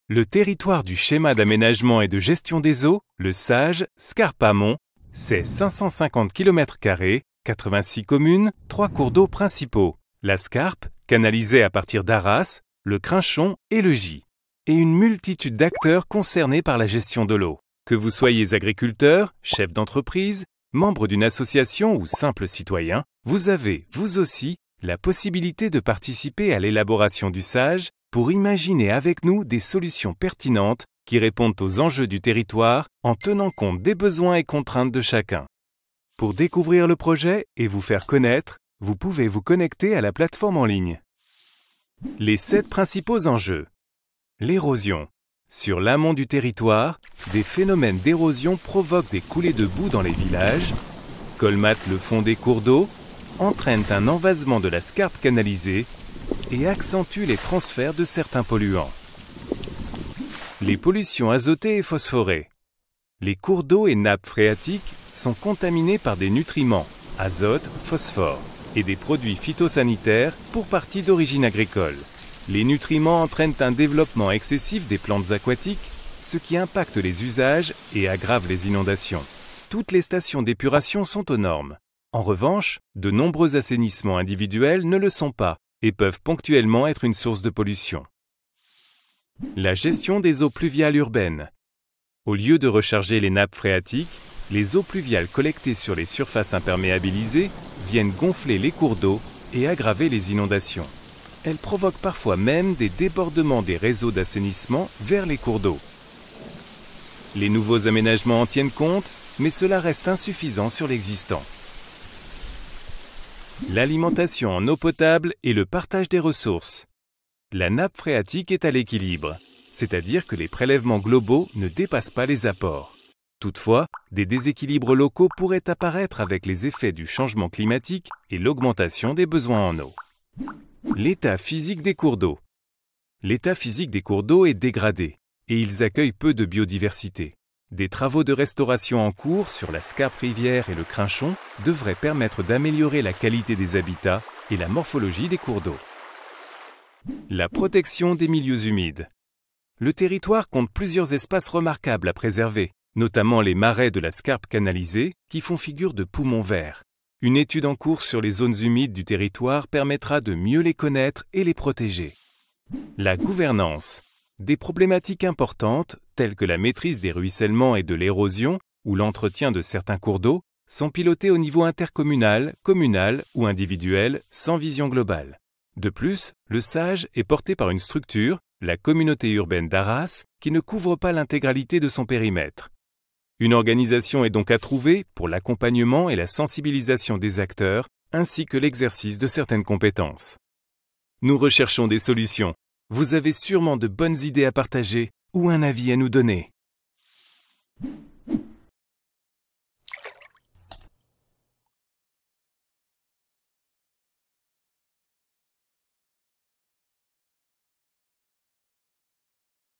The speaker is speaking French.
Le territoire du schéma d'aménagement et de gestion des eaux, le SAGE, Scarpe-Amont, c'est 550 km², 86 communes, 3 cours d'eau principaux, la Scarpe, canalisée à partir d'Arras, le Crinchon et le Gy, et une multitude d'acteurs concernés par la gestion de l'eau. Que vous soyez agriculteur, chef d'entreprise, membre d'une association ou simple citoyen, vous avez, vous aussi, la possibilité de participer à l'élaboration du SAGE pour imaginer avec nous des solutions pertinentes qui répondent aux enjeux du territoire en tenant compte des besoins et contraintes de chacun. Pour découvrir le projet et vous faire connaître, vous pouvez vous connecter à la plateforme en ligne. Les 7 principaux enjeux. L'érosion. Sur l'amont du territoire, des phénomènes d'érosion provoquent des coulées de boue dans les villages, colmatent le fond des cours d'eau, entraînent un envasement de la Scarpe canalisée et accentuent les transferts de certains polluants. Les pollutions azotées et phosphorées. Les cours d'eau et nappes phréatiques sont contaminés par des nutriments, azote, phosphore, et des produits phytosanitaires pour partie d'origine agricole. Les nutriments entraînent un développement excessif des plantes aquatiques, ce qui impacte les usages et aggrave les inondations. Toutes les stations d'épuration sont aux normes. En revanche, de nombreux assainissements individuels ne le sont pas et peuvent ponctuellement être une source de pollution. La gestion des eaux pluviales urbaines. Au lieu de recharger les nappes phréatiques, les eaux pluviales collectées sur les surfaces imperméabilisées viennent gonfler les cours d'eau et aggraver les inondations. Elles provoquent parfois même des débordements des réseaux d'assainissement vers les cours d'eau. Les nouveaux aménagements en tiennent compte, mais cela reste insuffisant sur l'existant. L'alimentation en eau potable et le partage des ressources. La nappe phréatique est à l'équilibre, c'est-à-dire que les prélèvements globaux ne dépassent pas les apports. Toutefois, des déséquilibres locaux pourraient apparaître avec les effets du changement climatique et l'augmentation des besoins en eau. L'état physique des cours d'eau. L'état physique des cours d'eau est dégradé et ils accueillent peu de biodiversité. Des travaux de restauration en cours sur la Scarpe rivière et le Crinchon devraient permettre d'améliorer la qualité des habitats et la morphologie des cours d'eau. La protection des milieux humides. Le territoire compte plusieurs espaces remarquables à préserver, notamment les marais de la Scarpe canalisée qui font figure de poumons verts. Une étude en cours sur les zones humides du territoire permettra de mieux les connaître et les protéger. La gouvernance. Des problématiques importantes, telles que la maîtrise des ruissellements et de l'érosion ou l'entretien de certains cours d'eau, sont pilotées au niveau intercommunal, communal ou individuel, sans vision globale. De plus, le SAGE est porté par une structure, la communauté urbaine d'Arras, qui ne couvre pas l'intégralité de son périmètre. Une organisation est donc à trouver pour l'accompagnement et la sensibilisation des acteurs, ainsi que l'exercice de certaines compétences. Nous recherchons des solutions. Vous avez sûrement de bonnes idées à partager ou un avis à nous donner.